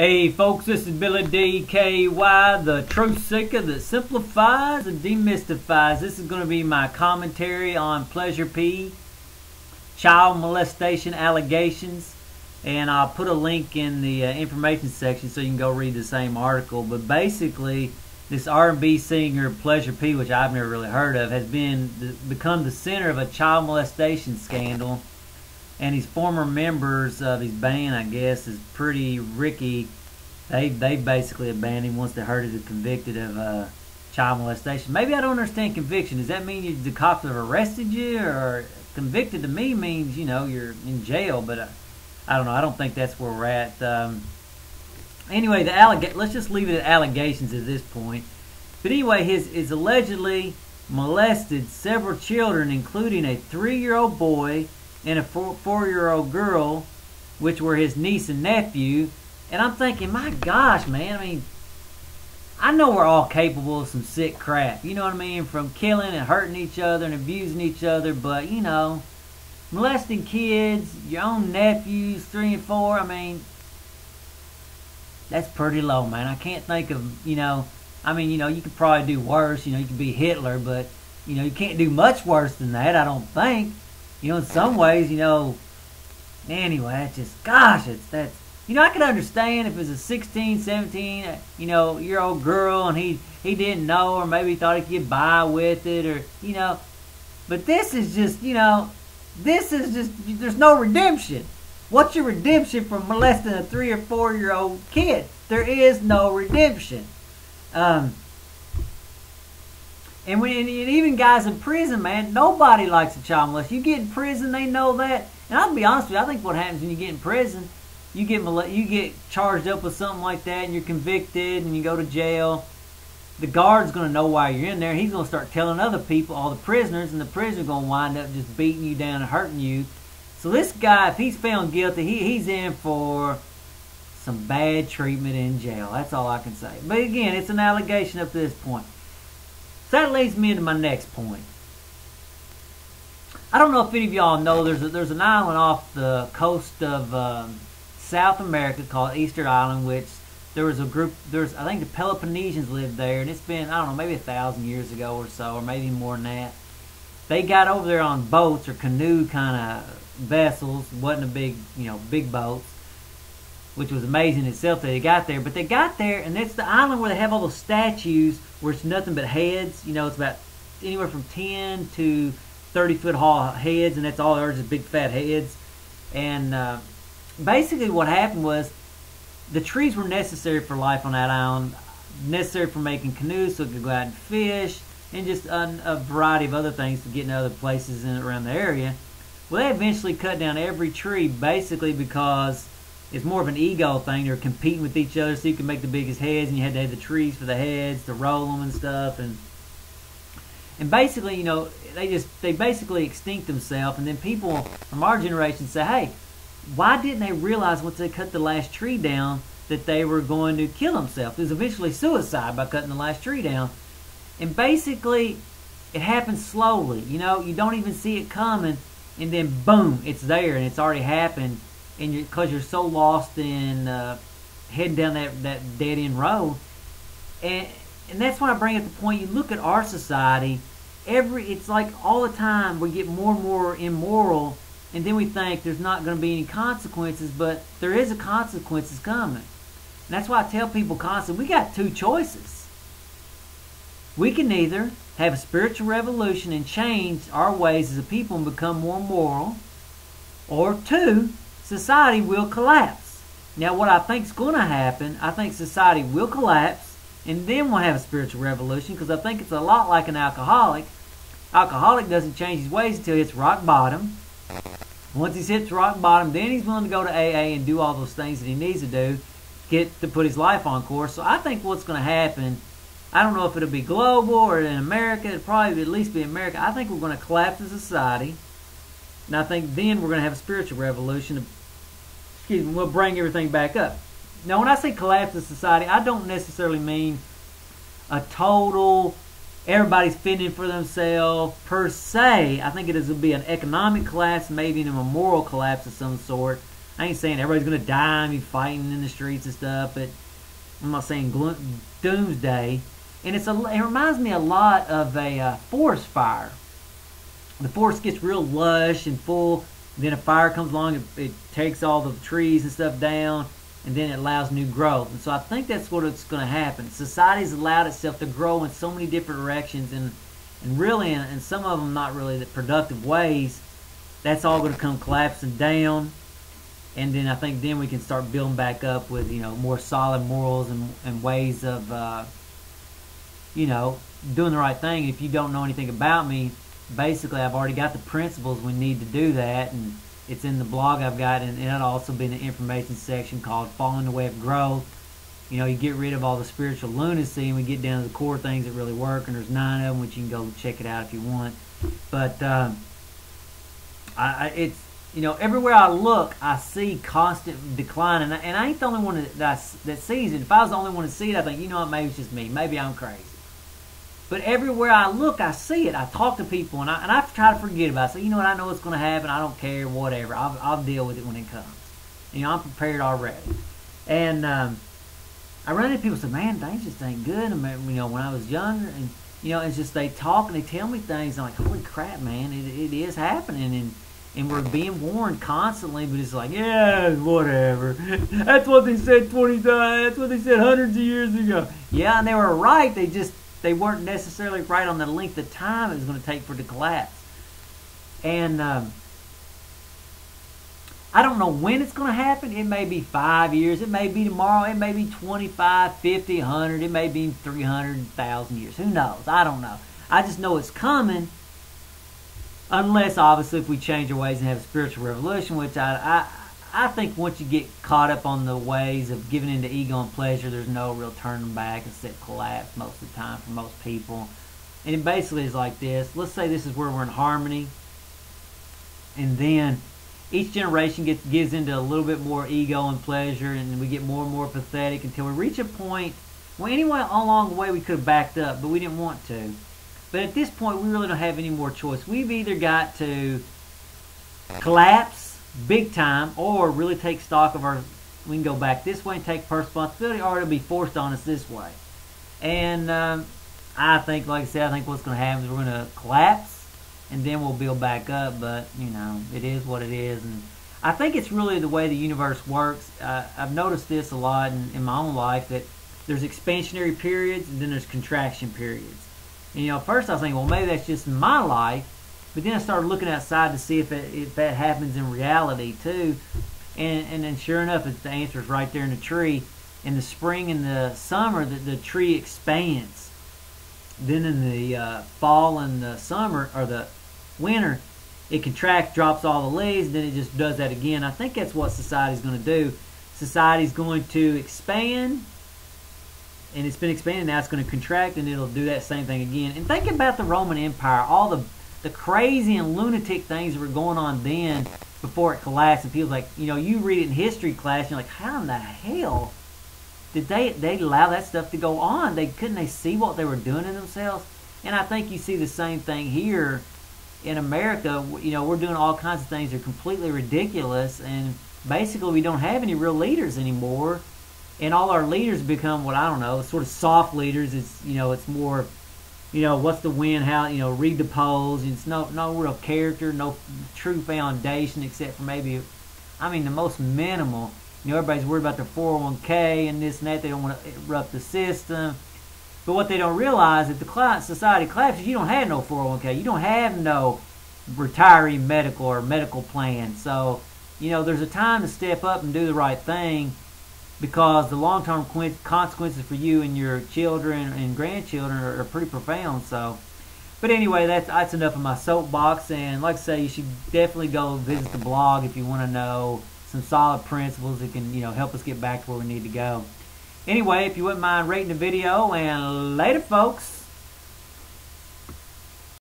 Hey folks, this is Billy DKY, the truth seeker that simplifies and demystifies. This is going to be my commentary on Pleasure P, child molestation allegations, and I'll put a link in the information section so you can go read the same article. But basically, this R&B singer Pleasure P, which I've never really heard of, has become the center of a child molestation scandal. And his former members of his band, I guess, is Pretty Ricky. They basically abandoned him once they heard he was convicted of child molestation. Maybe I don't understand conviction. Does that mean the cops have arrested you? Or convicted to me means, you know, you're in jail. But I don't know. I don't think that's where we're at. Anyway, let's just leave it at allegations at this point. But anyway, his allegedly molested several children, including a 3-year-old boy and a 4-year-old girl, which were his niece and nephew. And I'm thinking, my gosh, man, I mean, I know we're all capable of some sick crap, you know what I mean, from killing and hurting each other and abusing each other, but, you know, molesting kids, your own nephews, 3 and 4, I mean, that's pretty low, man. I can't think of, you know, I mean, you know, you could probably do worse, you know, you could be Hitler, but, you know, you can't do much worse than that, I don't think. You know, in some ways, you know, anyway, it's just, gosh, that's, you know, I could understand if it was a 16, 17, you know, year old girl and he didn't know, or maybe he thought he could get by with it, or, you know, but this is just, you know, this is just, there's no redemption. What's your redemption for molesting a 3 or 4-year-old kid? There is no redemption. And even guys in prison, man, nobody likes a child molester. You get in prison, they know that. And I'll be honest with you, I think what happens when you get in prison, you get charged up with something like that, and you're convicted, and you go to jail. The guard's going to know why you're in there. He's going to start telling other people, all the prisoners, and the prisoner's going to wind up just beating you down and hurting you. So this guy, if he's found guilty, he's in for some bad treatment in jail. That's all I can say. But again, it's an allegation up to this point. So that leads me into my next point. I don't know if any of y'all know, there's an island off the coast of South America called Easter Island, which there was a group, I think the Peloponnesians lived there, and it's been, I don't know, maybe 1,000 years ago or so, or maybe more than that. They got over there on boats or canoe kind of vessels. Wasn't a big, you know, big boats, which was amazing itself that they got there. But they got there, and it's the island where they have all those statues where it's nothing but heads. You know, it's about anywhere from 10 to 30-foot tall heads, and that's all there is, just big fat heads. And basically what happened was the trees were necessary for life on that island, necessary for making canoes so it could go out and fish, and just a variety of other things to get in other places around the area. Well, they eventually cut down every tree basically because it's more of an ego thing. They're competing with each other so you can make the biggest heads, and you had to have the trees for the heads to roll them and stuff. And basically, you know, they basically extinct themselves. And then people from our generation say, hey, why didn't they realize once they cut the last tree down that they were going to kill themselves? It was eventually suicide by cutting the last tree down. And basically, it happens slowly. You know, you don't even see it coming, and then boom, it's there, and it's already happened. And because you're so lost in heading down that dead end road, and that's when I bring up the point. You look at our society, it's like all the time we get more and more immoral, and then we think there's not going to be any consequences, but there is a consequences coming. And that's why I tell people constantly, we got two choices. We can either have a spiritual revolution and change our ways as a people and become more moral, or two, society will collapse. Now, what I think is going to happen, I think society will collapse, and then we'll have a spiritual revolution, because I think it's a lot like an alcoholic. Alcoholic doesn't change his ways until he hits rock bottom. Once he hits rock bottom, then he's willing to go to AA and do all those things that he needs to do to put his life on course. So I think what's going to happen, I don't know if it'll be global or in America. It'll probably at least be America. I think we're going to collapse as a society, and I think then we're going to have a spiritual revolution. We'll bring everything back up. Now, when I say collapse of society, I don't necessarily mean a total, everybody's fending for themselves per se. I think it will be an economic collapse, maybe even a moral collapse of some sort. I ain't saying everybody's gonna die and be fighting in the streets and stuff, but I'm not saying doomsday. And it reminds me a lot of a forest fire. The forest gets real lush and full, then a fire comes along, it takes all the trees and stuff down, and then it allows new growth. And so I think that's what it's going to happen. Society's allowed itself to grow in so many different directions, and really in some of them not really the productive ways. That's all going to come collapsing down, and then I think then we can start building back up with, you know, more solid morals and ways of doing the right thing. If you don't know anything about me, basically I've already got the principles we need to do that, and it's in the blog I've got, and it'll also be in the information section called Following the Way of Growth. You know, you get rid of all the spiritual lunacy and we get down to the core things that really work, and there's 9 of them, which you can go check it out if you want. But it's, you know, everywhere I look I see constant decline, and I ain't the only one that sees it. If I was the only one to see it, I think, you know what, maybe it's just me, maybe I'm crazy. But everywhere I look, I see it. I talk to people, and I try to forget about it. So, you know what, I know what's going to happen. I don't care, whatever. I'll deal with it when it comes. You know, I'm prepared already. And I run into people who say, man, things just ain't good. I mean, you know, when I was younger, and, you know, it's just they talk and they tell me things. I'm like, holy crap, man, it is happening. And we're being warned constantly, but it's like, yeah, whatever. That's what they said 20 times. That's what they said hundreds of years ago. Yeah, and they were right. They weren't necessarily right on the length of time it was going to take for it to collapse. And I don't know when it's going to happen. It may be 5 years. It may be tomorrow. It may be 25, 50, 100. It may be 300,000 years. Who knows? I don't know. I just know it's coming. Unless, obviously, if we change our ways and have a spiritual revolution, which I think once you get caught up on the ways of giving into ego and pleasure, there's no real turning back except collapse most of the time for most people. And it basically is like this. Let's say this is where we're in harmony, and then each generation gives into a little bit more ego and pleasure, and we get more and more pathetic until we reach a point. Well, anyway, along the way we could have backed up, but we didn't want to. But at this point, we really don't have any more choice. We've either got to collapse big time, or really take stock of we can go back this way and take personal responsibility, or it'll be forced on us this way. And I think, like I said, I think what's going to happen is we're going to collapse, and then we'll build back up. But, you know, it is what it is. And I think it's really the way the universe works. I've noticed this a lot in my own life, that there's expansionary periods and then there's contraction periods. And, you know, first I was thinking, well, maybe that's just in my life. But then I started looking outside to see if that happens in reality too. And then sure enough, the answer is right there in the tree. In the spring and the summer, the tree expands. Then in the fall and the summer, or the winter, it contracts, drops all the leaves, and then it just does that again. I think that's what society's going to do. Society's going to expand, and it's been expanding, now it's going to contract, and it'll do that same thing again. And think about the Roman Empire, all the crazy and lunatic things that were going on then before it collapsed. And people's like, you know, you read it in history class, and you're like, how in the hell did they allow that stuff to go on? Couldn't they see what they were doing to themselves? And I think you see the same thing here in America. You know, we're doing all kinds of things that are completely ridiculous, and basically we don't have any real leaders anymore. And all our leaders become, what I don't know, sort of soft leaders. It's, you know, it's more, you know, what's the wind, how, you know, read the polls. It's no real character, no true foundation, except for maybe, I mean, the most minimal. You know, everybody's worried about their 401k and this and that. They don't want to interrupt the system. But what they don't realize, if the society collapses, you don't have no 401k. You don't have no retiree medical or medical plan. So, you know, there's a time to step up and do the right thing, because the long-term consequences for you and your children and grandchildren are pretty profound. So, but anyway, that's enough of my soapbox. And like I say, you should definitely go visit the blog if you want to know some solid principles that can, you know, help us get back to where we need to go. Anyway, if you wouldn't mind rating the video, and later, folks.